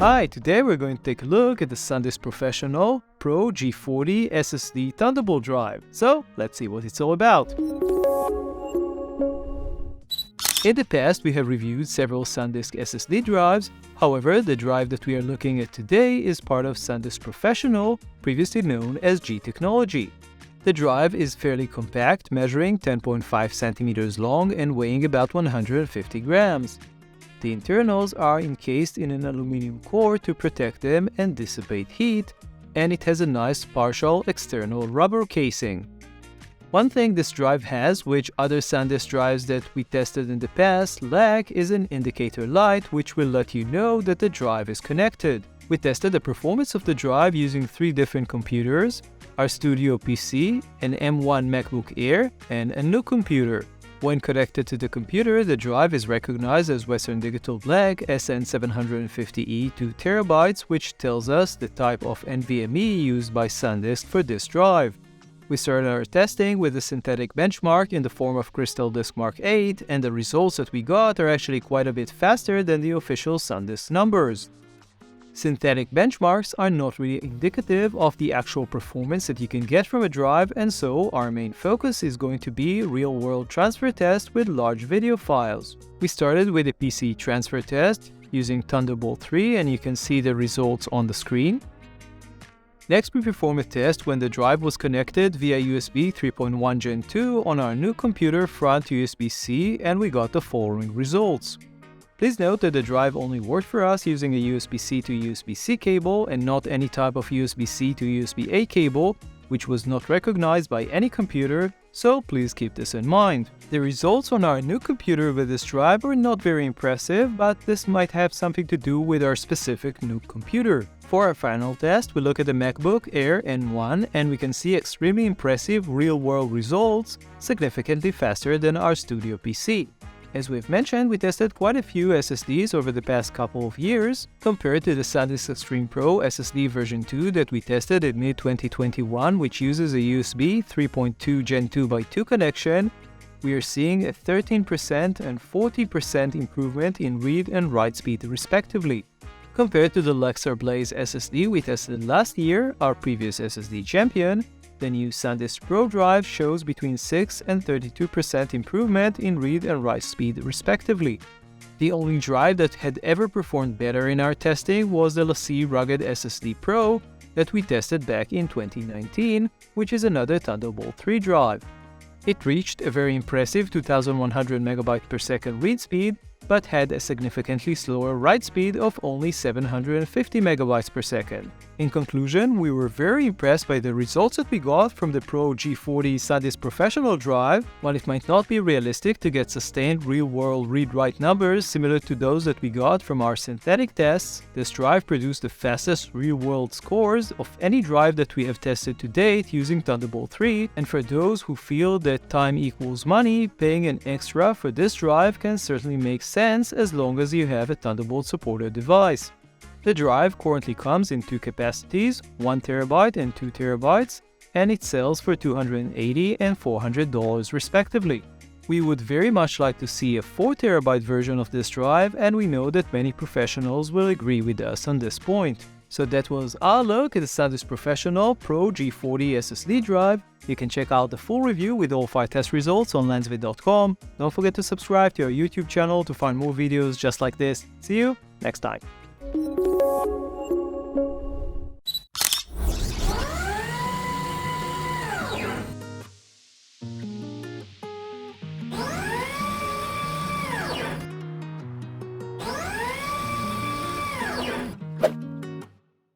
Hi, today we're going to take a look at the SanDisk Professional Pro-G40 SSD Thunderbolt drive. So, let's see what it's all about. In the past, we have reviewed several SanDisk SSD drives. However, the drive that we are looking at today is part of SanDisk Professional, previously known as G Technology. The drive is fairly compact, measuring 10.5 centimeters long and weighing about 150 grams. The internals are encased in an aluminum core to protect them and dissipate heat, and it has a nice partial external rubber casing. One thing this drive has, which other SanDisk drives that we tested in the past lack, is an indicator light which will let you know that the drive is connected. We tested the performance of the drive using 3 different computers, our studio PC, an M1 MacBook Air, and a new computer. When connected to the computer, the drive is recognized as Western Digital Black SN750E 2TB, which tells us the type of NVMe used by SanDisk for this drive. We started our testing with a synthetic benchmark in the form of Crystal Disk Mark 8, and the results that we got are actually quite a bit faster than the official SanDisk numbers. Synthetic benchmarks are not really indicative of the actual performance that you can get from a drive, and so our main focus is going to be real-world transfer test with large video files. We started with a PC transfer test using Thunderbolt 3, and you can see the results on the screen. Next, we performed a test when the drive was connected via USB 3.1 Gen 2 on our new computer front USB-C, and we got the following results. Please note that the drive only worked for us using a USB-C to USB-C cable and not any type of USB-C to USB-A cable, which was not recognized by any computer, so please keep this in mind. The results on our new computer with this drive are not very impressive, but this might have something to do with our specific new computer. For our final test, we look at the MacBook Air N1 and we can see extremely impressive real-world results, significantly faster than our studio PC. As we've mentioned, we tested quite a few SSDs over the past couple of years, compared to the SanDisk Extreme Pro SSD version 2 that we tested in mid-2021, which uses a USB 3.2 Gen 2x2 connection. We are seeing a 13% and 40% improvement in read and write speed respectively. Compared to the Lexar Blaze SSD we tested last year, our previous SSD champion, the new SanDisk Pro drive shows between 6 and 32% improvement in read and write speed respectively. The only drive that had ever performed better in our testing was the LaCie Rugged SSD Pro that we tested back in 2019, which is another Thunderbolt 3 drive. It reached a very impressive 2100 MB per second read speed, but had a significantly slower write speed of only 750 MB per second. In conclusion, we were very impressed by the results that we got from the Pro-G40 SanDisk Professional drive. While it might not be realistic to get sustained real-world read-write numbers similar to those that we got from our synthetic tests, this drive produced the fastest real-world scores of any drive that we have tested to date using Thunderbolt 3, and for those who feel that time equals money, paying an extra for this drive can certainly make sense as long as you have a Thunderbolt supported device. The drive currently comes in 2 capacities, 1TB and 2TB, and it sells for $280 and $400 respectively. We would very much like to see a 4TB version of this drive, and we know that many professionals will agree with us on this point. So that was our look at the SanDisk Professional Pro-G40 SSD drive. You can check out the full review with all 5 test results on LensVid.com. Don't forget to subscribe to our YouTube channel to find more videos just like this. See you next time.